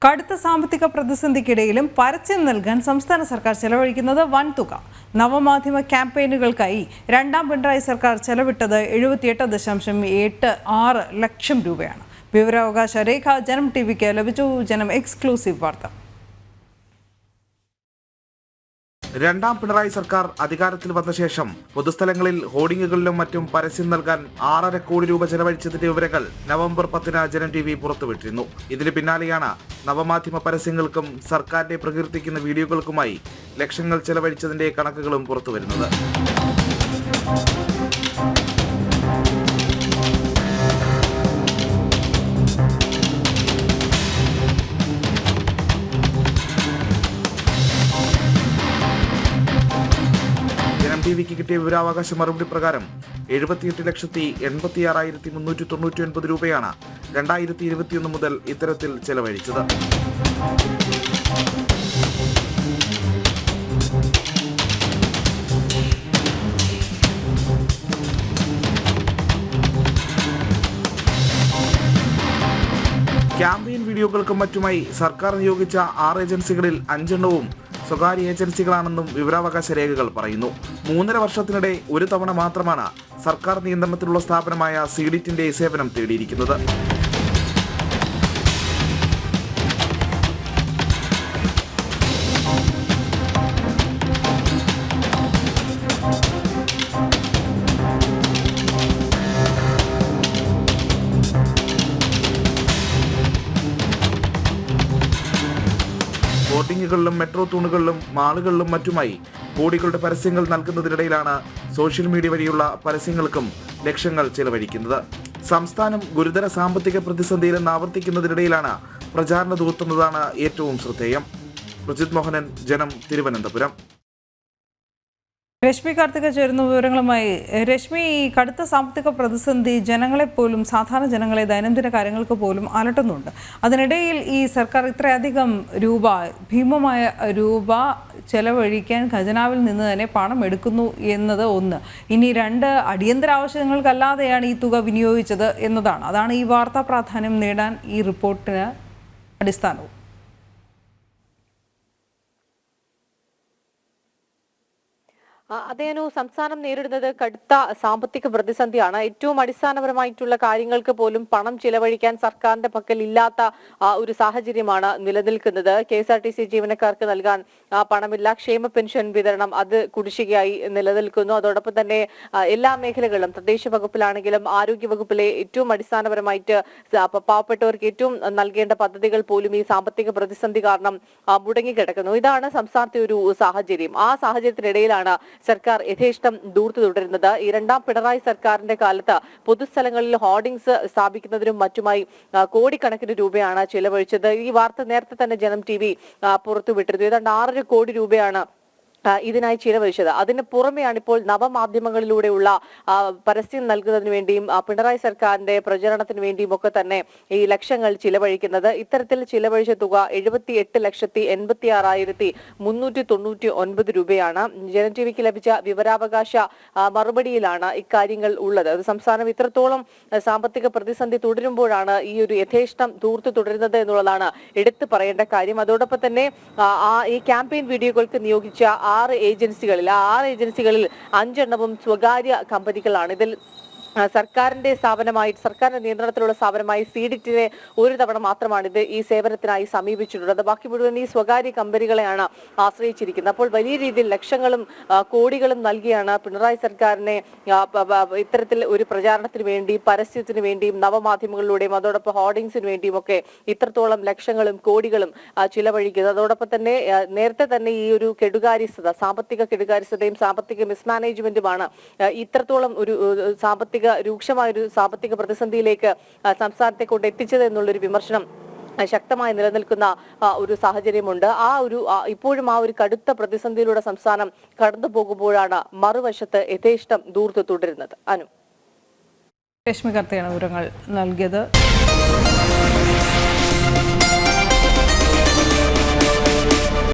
കടുത്ത സാമ്പത്തിക പ്രതിസന്ധിക്കിടയിലും പരസ്യം നൽകാൻ സംസ്ഥാന സർക്കാർ ചെലവഴിക്കുന്നത് വൻതുക. നവമാധ്യമ ക്യാമ്പയിനുകൾക്കായി രണ്ടാം പിണറായി സർക്കാർ ചെലവിട്ടത് 78.86 ലക്ഷം രൂപയാണ്. വിവരാവകാശ രേഖ ജനം ടിവിക്ക് ലഭിച്ചു. ജനം എക്സ്ക്ലൂസീവ് വാർത്ത. രണ്ടാം പിണറായി സർക്കാർ അധികാരത്തിൽ വന്ന ശേഷം പൊതുസ്ഥലങ്ങളിൽ ഹോർഡിങ്ങുകളിലും മറ്റും പരസ്യം നൽകാൻ 6.5 കോടി രൂപ ചെലവഴിച്ചതിന്റെ വിവരങ്ങൾ നവംബർ 10 ജനം ടിവി പുറത്തുവിട്ടിരുന്നു. ഇതിന് പിന്നാലെയാണ് നവമാധ്യമ പരസ്യങ്ങൾക്കും സർക്കാരിനെ പ്രകീർത്തിക്കുന്ന വീഡിയോകൾക്കുമായി ലക്ഷങ്ങൾ ചെലവഴിച്ചതിന്റെ കണക്കുകളും പുറത്തുവരുന്നത്. ടിവിക്ക് കിട്ടിയ വിവരാവകാശ മറുപടി പ്രകാരം 78,86,399 രൂപയാണ് 2021 മുതൽ ഇത്തരത്തിൽ ചെലവഴിച്ചത്. ക്യാമ്പയിൻ വീഡിയോകൾക്കും മറ്റുമായി സർക്കാർ നിയോഗിച്ച 6 ഏജൻസികളിൽ 5 എണ്ണവും സ്വകാര്യ ഏജൻസികളാണെന്നും വിവരാവകാശ രേഖകൾ പറയുന്നു. 3.5 വർഷത്തിനിടെ ഒരു തവണ മാത്രമാണ് സർക്കാർ നിയന്ത്രണത്തിലുള്ള സ്ഥാപനമായ സീഡിറ്റിന്റെ സേവനം തേടിയിരിക്കുന്നത്. ബോർഡിങ്ങുകളിലും മെട്രോ തൂണുകളിലും മാളുകളിലും മറ്റുമായി കോടികളുടെ പരസ്യങ്ങൾ നൽകുന്നതിനിടയിലാണ് സോഷ്യൽ മീഡിയ വഴിയുള്ള പരസ്യങ്ങൾക്കും ലക്ഷങ്ങൾ ചെലവഴിക്കുന്നത്. സംസ്ഥാനം ഗുരുതര സാമ്പത്തിക പ്രതിസന്ധിയിലെന്ന് ആവർത്തിക്കുന്നതിനിടയിലാണ് പ്രചാരണ ധൂർത്തുന്നതാണ് ഏറ്റവും ശ്രദ്ധേയം. പ്രജിത് മോഹനൻ, ജനം, തിരുവനന്തപുരം. രശ്മി കാർത്തിക ചേരുന്ന വിവരങ്ങളുമായി. രശ്മി, കടുത്ത സാമ്പത്തിക പ്രതിസന്ധി ജനങ്ങളെപ്പോലും, സാധാരണ ജനങ്ങളെ ദൈനംദിന കാര്യങ്ങൾക്ക് പോലും അലട്ടുന്നുണ്ട്. അതിനിടയിൽ ഈ സർക്കാർ ഇത്രയധികം ഭീമമായ രൂപ ചെലവഴിക്കാൻ ഖജനാവിൽ നിന്ന് തന്നെ പണം എടുക്കുന്നു എന്നത് ഒന്ന്. ഇനി 2 അടിയന്തര ആവശ്യങ്ങൾക്കല്ലാതെയാണ് ഈ തുക വിനിയോഗിച്ചത് എന്നതാണ്. അതാണ് ഈ വാർത്താ പ്രാധാന്യം നേടാൻ ഈ റിപ്പോർട്ടിന് അടിസ്ഥാനവും. അതേനു, സംസ്ഥാനം നേരിടുന്നത് കടുത്ത സാമ്പത്തിക പ്രതിസന്ധിയാണ്. ഏറ്റവും അടിസ്ഥാനപരമായിട്ടുള്ള കാര്യങ്ങൾക്ക് പോലും പണം ചിലവഴിക്കാൻ സർക്കാരിന്റെ പക്കൽ ഇല്ലാത്ത ഒരു സാഹചര്യമാണ് നിലനിൽക്കുന്നത്. KSRTC ജീവനക്കാർക്ക് നൽകാൻ പണമില്ല. ക്ഷേമ പെൻഷൻ വിതരണം അത് കുടിശ്ശികയായി നിലനിൽക്കുന്നു. അതോടൊപ്പം തന്നെ എല്ലാ മേഖലകളിലും, തദ്ദേശ വകുപ്പിലാണെങ്കിലും ആരോഗ്യ വകുപ്പിലെ ഏറ്റവും അടിസ്ഥാനപരമായിട്ട് പാവപ്പെട്ടവർക്ക് ഏറ്റവും നൽകേണ്ട പദ്ധതികൾ പോലും ഈ സാമ്പത്തിക പ്രതിസന്ധി കാരണം മുടങ്ങിക്കിടക്കുന്നു. ഇതാണ് സംസ്ഥാനത്തെ ഒരു സാഹചര്യം. ആ സാഹചര്യത്തിനിടയിലാണ് സർക്കാർ യഥേഷ്ടം ദൂർത്ത് തുടരുന്നത്. ഈ രണ്ടാം പിണറായി സർക്കാരിന്റെ കാലത്ത് പൊതുസ്ഥലങ്ങളിൽ ഹോർഡിംഗ്സ് സ്ഥാപിക്കുന്നതിനും മറ്റുമായി കോടിക്കണക്കിന് രൂപയാണ് ചിലവഴിച്ചത്. ഈ വാർത്ത നേരത്തെ തന്നെ ജനം ടിവി പുറത്തുവിട്ടിരുന്നു. ഏതാണ്ട് 6.5 കോടി രൂപയാണ് ഇതിനായി ചിലവഴിച്ചത്. അതിന് പുറമെയാണ് ഇപ്പോൾ നവമാധ്യമങ്ങളിലൂടെയുള്ള പരസ്യം നൽകുന്നതിന് വേണ്ടിയും പിണറായി സർക്കാരിന്റെ പ്രചരണത്തിന് വേണ്ടിയും ഒക്കെ തന്നെ ഈ ലക്ഷങ്ങൾ ചിലവഴിക്കുന്നത്. ഇത്തരത്തിൽ ചിലവഴിച്ച തുക 78,86,399 രൂപയാണ്. ജനം ടിവിക്ക് ലഭിച്ച വിവരാവകാശ മറുപടിയിലാണ് ഇക്കാര്യങ്ങൾ ഉള്ളത്. സംസ്ഥാനം ഇത്രത്തോളം സാമ്പത്തിക പ്രതിസന്ധി തുടരുമ്പോഴാണ് ഈ ഒരു യഥേഷ്ടം ദൂർത്ത് തുടരുന്നത് എന്നുള്ളതാണ് എടുത്തു പറയേണ്ട കാര്യം. അതോടൊപ്പം തന്നെ ഈ ക്യാമ്പയിൻ വീഡിയോകൾക്ക് നിയോഗിച്ച 6 ഏജൻസികളിൽ 5 എണ്ണവും സ്വകാര്യ കമ്പനികളാണ്. ഇതിൽ സർക്കാരിന്റെ നിയന്ത്രണത്തിലുള്ള സ്ഥാപനമായി സീഡിറ്റിനെ ഒരു തവണ മാത്രമാണ് ഈ സേവനത്തിനായി സമീപിച്ചിട്ടുള്ളത്. ബാക്കി മുഴുവൻ ഈ സ്വകാര്യ കമ്പനികളെയാണ് ആശ്രയിച്ചിരിക്കുന്നത്. അപ്പോൾ വലിയ രീതിയിൽ ലക്ഷങ്ങളും കോടികളും നൽകിയാണ് പിണറായി സർക്കാരിനെ ഇത്തരത്തിൽ ഒരു പ്രചാരണത്തിന് വേണ്ടി, പരസ്യത്തിന് വേണ്ടിയും, നവമാധ്യമങ്ങളിലൂടെയും അതോടൊപ്പം ഹോർഡിംഗ്സിന് വേണ്ടിയും ഒക്കെ ഇത്രത്തോളം ലക്ഷങ്ങളും കോടികളും ചിലവഴിക്കുന്നത്. അതോടൊപ്പം തന്നെ നേരത്തെ തന്നെ ഈ ഒരു സാമ്പത്തിക കെടുകാര്യസ്ഥതയും സാമ്പത്തിക മിസ്മാനേജ്മെന്റുമാണ് ഇത്രത്തോളം ഒരു രൂക്ഷമായ ഒരു സാമ്പത്തിക പ്രതിസന്ധിയിലേക്ക് സംസ്ഥാനത്തെ കൊണ്ട് എത്തിച്ചത് എന്നുള്ളൊരു വിമർശനം ശക്തമായി നിലനിൽക്കുന്ന ഒരു സാഹചര്യമുണ്ട്. ഇപ്പോഴും ആ ഒരു കടുത്ത പ്രതിസന്ധിയിലൂടെ സംസ്ഥാനം കടന്നു പോകുമ്പോഴാണ് മറുവശത്ത് യഥേഷ്ടം ദൂർത്ത് തുടരുന്നത്. അനു, രശ്മി കാർത്തികയാണ് വിവരങ്ങൾ നൽകിയത്.